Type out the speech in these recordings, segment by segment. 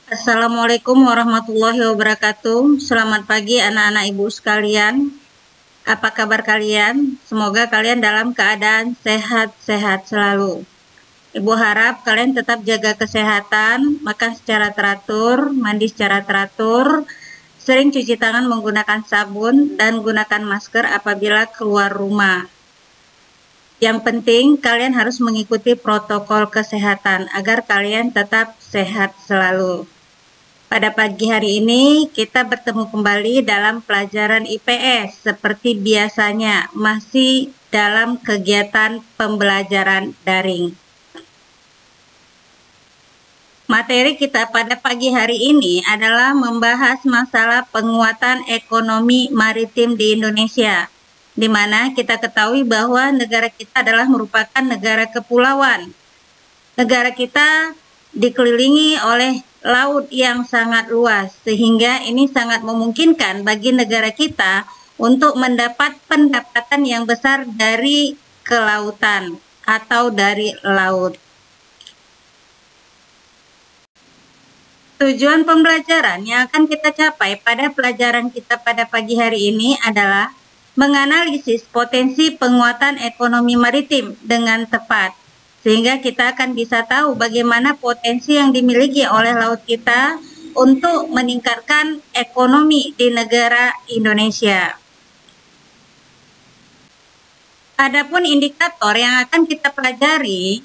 Assalamualaikum warahmatullahi wabarakatuh. Selamat pagi anak-anak ibu sekalian. Apa kabar kalian? Semoga kalian dalam keadaan sehat-sehat selalu. Ibu harap kalian tetap jaga kesehatan, makan secara teratur, mandi secara teratur, sering cuci tangan menggunakan sabun, dan gunakan masker apabila keluar rumah. Yang penting kalian harus mengikuti protokol kesehatan agar kalian tetap sehat selalu. Pada pagi hari ini kita bertemu kembali dalam pelajaran IPS seperti biasanya, masih dalam kegiatan pembelajaran daring. Materi kita pada pagi hari ini adalah membahas masalah penguatan ekonomi maritim di Indonesia, di mana kita ketahui bahwa negara kita adalah merupakan negara kepulauan. Negara kita dikelilingi oleh laut yang sangat luas, sehingga ini sangat memungkinkan bagi negara kita untuk mendapat pendapatan yang besar dari kelautan atau dari laut. Tujuan pembelajaran yang akan kita capai pada pelajaran kita pada pagi hari ini adalah menganalisis potensi penguatan ekonomi maritim dengan tepat, sehingga kita akan bisa tahu bagaimana potensi yang dimiliki oleh laut kita untuk meningkatkan ekonomi di negara Indonesia. Adapun indikator yang akan kita pelajari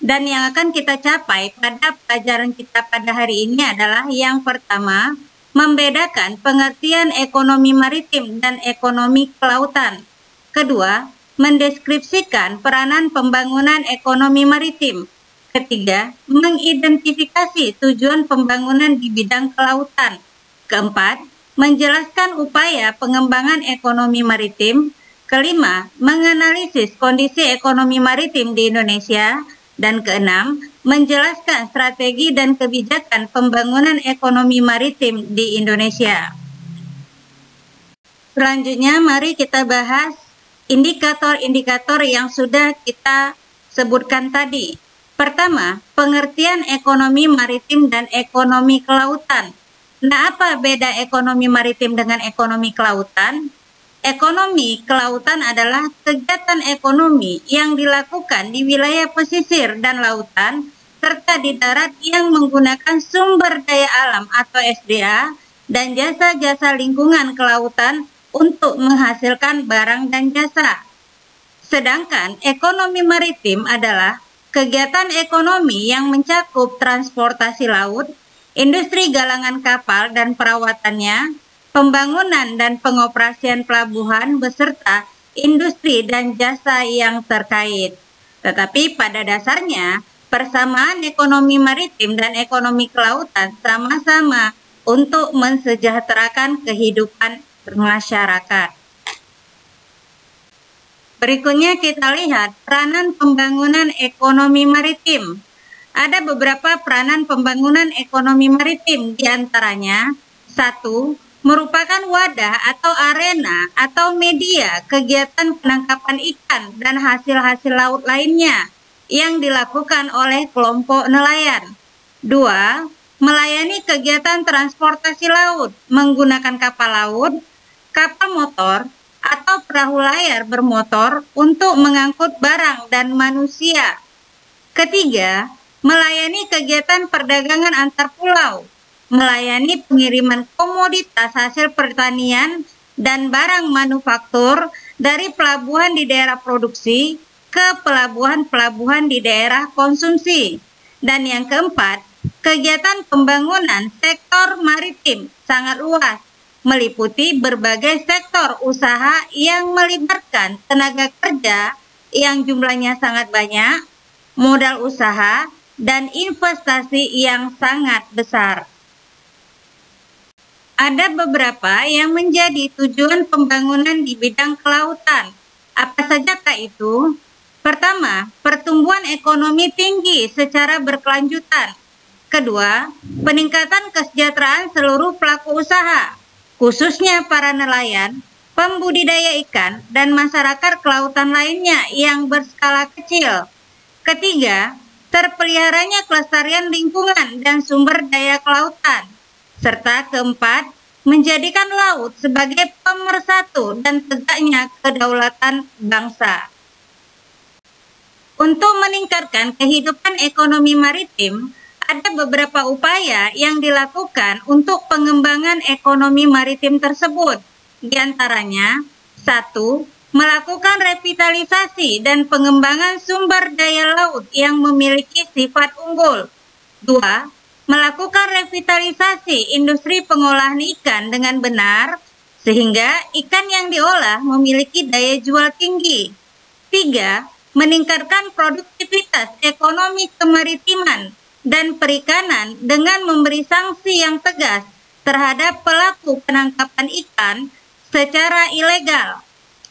dan yang akan kita capai pada pelajaran kita pada hari ini adalah yang pertama, membedakan pengertian ekonomi maritim dan ekonomi kelautan. Kedua, mendeskripsikan peranan pembangunan ekonomi maritim. Ketiga, mengidentifikasi tujuan pembangunan di bidang kelautan. Keempat, menjelaskan upaya pengembangan ekonomi maritim. Kelima, menganalisis kondisi ekonomi maritim di Indonesia. Dan keenam, menjelaskan strategi dan kebijakan pembangunan ekonomi maritim di Indonesia. Selanjutnya, mari kita bahas indikator-indikator yang sudah kita sebutkan tadi. Pertama, pengertian ekonomi maritim dan ekonomi kelautan. Nah, apa beda ekonomi maritim dengan ekonomi kelautan? Ekonomi kelautan adalah kegiatan ekonomi yang dilakukan di wilayah pesisir dan lautan, serta di darat yang menggunakan sumber daya alam atau SDA dan jasa-jasa lingkungan kelautan untuk menghasilkan barang dan jasa. Sedangkan ekonomi maritim adalah kegiatan ekonomi yang mencakup transportasi laut, industri galangan kapal dan perawatannya, pembangunan dan pengoperasian pelabuhan beserta industri dan jasa yang terkait. Tetapi pada dasarnya, persamaan ekonomi maritim dan ekonomi kelautan sama-sama untuk mensejahterakan kehidupan masyarakat. Berikutnya kita lihat peranan pembangunan ekonomi maritim. Ada beberapa peranan pembangunan ekonomi maritim, diantaranya 1. Merupakan wadah atau arena atau media kegiatan penangkapan ikan dan hasil-hasil laut lainnya yang dilakukan oleh kelompok nelayan. 2. Melayani kegiatan transportasi laut menggunakan kapal laut, kapal motor, atau perahu layar bermotor untuk mengangkut barang dan manusia. Ketiga, melayani kegiatan perdagangan antar pulau, melayani pengiriman komoditas hasil pertanian dan barang manufaktur dari pelabuhan di daerah produksi ke pelabuhan-pelabuhan di daerah konsumsi. Dan yang keempat, kegiatan pembangunan sektor maritim sangat luas, meliputi berbagai sektor usaha yang melibatkan tenaga kerja yang jumlahnya sangat banyak, modal usaha, dan investasi yang sangat besar. Ada beberapa yang menjadi tujuan pembangunan di bidang kelautan. Apa sajakah itu? Pertama, pertumbuhan ekonomi tinggi secara berkelanjutan. Kedua, peningkatan kesejahteraan seluruh pelaku usaha, khususnya para nelayan, pembudidaya ikan, dan masyarakat kelautan lainnya yang berskala kecil. Ketiga, terpeliharanya kelestarian lingkungan dan sumber daya kelautan, serta keempat, menjadikan laut sebagai pemersatu dan tegaknya kedaulatan bangsa. Untuk meningkatkan kehidupan ekonomi maritim, ada beberapa upaya yang dilakukan untuk pengembangan ekonomi maritim tersebut. Di antaranya, 1. Melakukan revitalisasi dan pengembangan sumber daya laut yang memiliki sifat unggul. 2. Melakukan revitalisasi industri pengolahan ikan dengan benar, sehingga ikan yang diolah memiliki daya jual tinggi. 3. Meningkatkan produktivitas ekonomi kemaritiman dan perikanan dengan memberi sanksi yang tegas terhadap pelaku penangkapan ikan secara ilegal.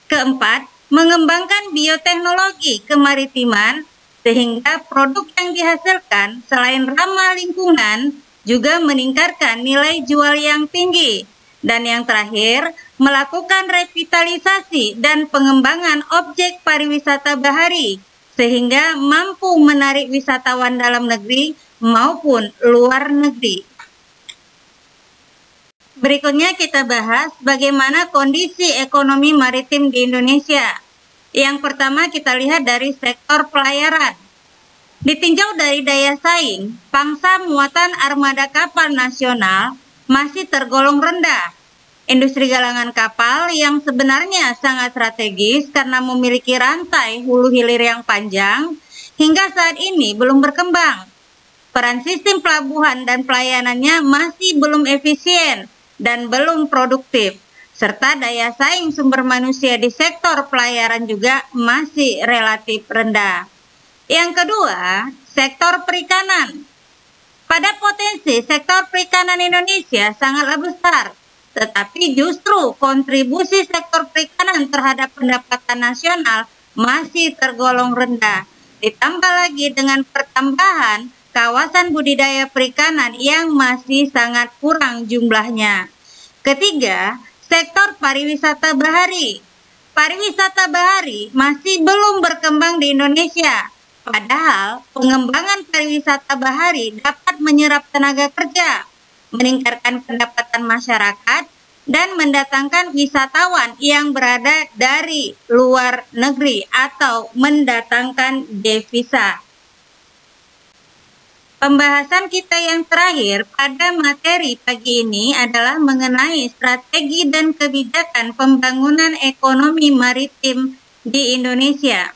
Keempat, mengembangkan bioteknologi kemaritiman sehingga produk yang dihasilkan selain ramah lingkungan juga meningkatkan nilai jual yang tinggi. Dan yang terakhir, melakukan revitalisasi dan pengembangan objek pariwisata bahari sehingga mampu menarik wisatawan dalam negeri maupun luar negeri. Berikutnya kita bahas bagaimana kondisi ekonomi maritim di Indonesia. Yang pertama kita lihat dari sektor pelayaran. Ditinjau dari daya saing, pangsa muatan armada kapal nasional masih tergolong rendah. Industri galangan kapal yang sebenarnya sangat strategis karena memiliki rantai hulu hilir yang panjang, hingga saat ini belum berkembang. Peran sistem pelabuhan dan pelayanannya masih belum efisien dan belum produktif, serta daya saing sumber manusia di sektor pelayaran juga masih relatif rendah. Yang kedua, sektor perikanan. Pada potensi sektor perikanan Indonesia sangatlah besar, tetapi justru kontribusi sektor perikanan terhadap pendapatan nasional masih tergolong rendah. Ditambah lagi dengan pertambahan kawasan budidaya perikanan yang masih sangat kurang jumlahnya. Ketiga, sektor pariwisata bahari. Pariwisata bahari masih belum berkembang di Indonesia. Padahal pengembangan pariwisata bahari dapat menyerap tenaga kerja, meningkatkan pendapatan masyarakat, dan mendatangkan wisatawan yang berada dari luar negeri atau mendatangkan devisa. Pembahasan kita yang terakhir pada materi pagi ini adalah mengenai strategi dan kebijakan pembangunan ekonomi maritim di Indonesia.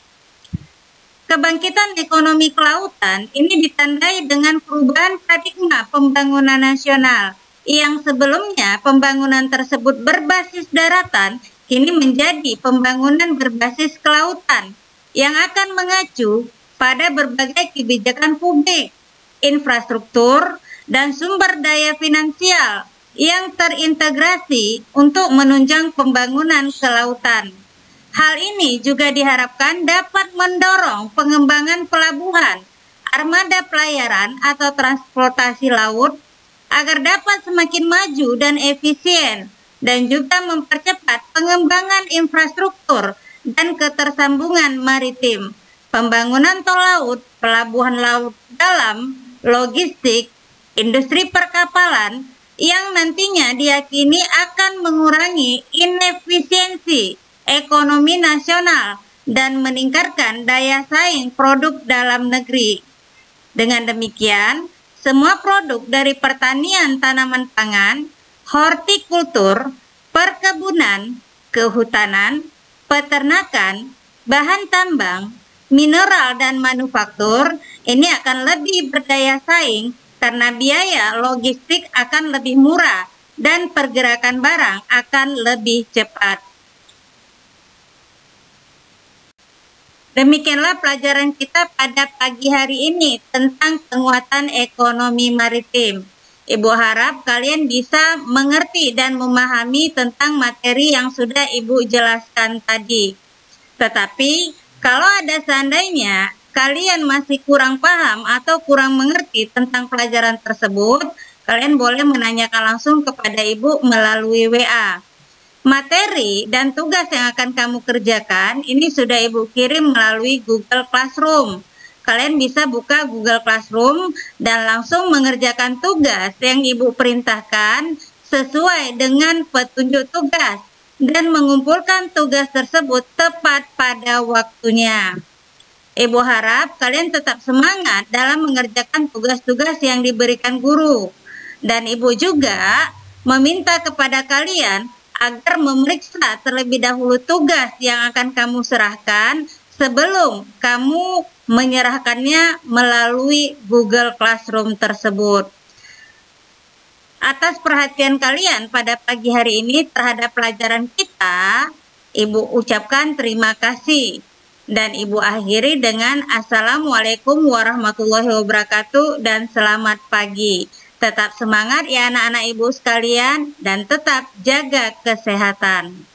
Kebangkitan ekonomi kelautan ini ditandai dengan perubahan paradigma pembangunan nasional, yang sebelumnya pembangunan tersebut berbasis daratan, kini menjadi pembangunan berbasis kelautan, yang akan mengacu pada berbagai kebijakan publik, infrastruktur, dan sumber daya finansial yang terintegrasi untuk menunjang pembangunan kelautan. Hal ini juga diharapkan dapat mendorong pengembangan pelabuhan, armada pelayaran atau transportasi laut agar dapat semakin maju dan efisien, dan juga mempercepat pengembangan infrastruktur dan ketersambungan maritim, pembangunan tol laut, pelabuhan laut dalam, logistik, industri perkapalan yang nantinya diyakini akan mengurangi inefisiensi ekonomi nasional dan meningkatkan daya saing produk dalam negeri. Dengan demikian, semua produk dari pertanian tanaman pangan, hortikultur, perkebunan, kehutanan, peternakan, bahan tambang, mineral, dan manufaktur ini akan lebih berdaya saing karena biaya logistik akan lebih murah dan pergerakan barang akan lebih cepat. Demikianlah pelajaran kita pada pagi hari ini tentang penguatan ekonomi maritim. Ibu harap kalian bisa mengerti dan memahami tentang materi yang sudah Ibu jelaskan tadi. Tetapi kalau ada seandainya kalian masih kurang paham atau kurang mengerti tentang pelajaran tersebut, kalian boleh menanyakan langsung kepada Ibu melalui WA. Materi dan tugas yang akan kamu kerjakan ini sudah Ibu kirim melalui Google Classroom. kalian bisa buka Google Classroom dan langsung mengerjakan tugas yang Ibu perintahkan sesuai dengan petunjuk tugas dan mengumpulkan tugas tersebut tepat pada waktunya. Ibu harap kalian tetap semangat dalam mengerjakan tugas-tugas yang diberikan guru. Dan Ibu juga meminta kepada kalian agar memeriksa terlebih dahulu tugas yang akan kamu serahkan sebelum kamu menyerahkannya melalui Google Classroom tersebut. Atas perhatian kalian pada pagi hari ini terhadap pelajaran kita, Ibu ucapkan terima kasih. Dan Ibu akhiri dengan Assalamualaikum warahmatullahi wabarakatuh dan selamat pagi. Tetap semangat ya anak-anak Ibu sekalian dan tetap jaga kesehatan.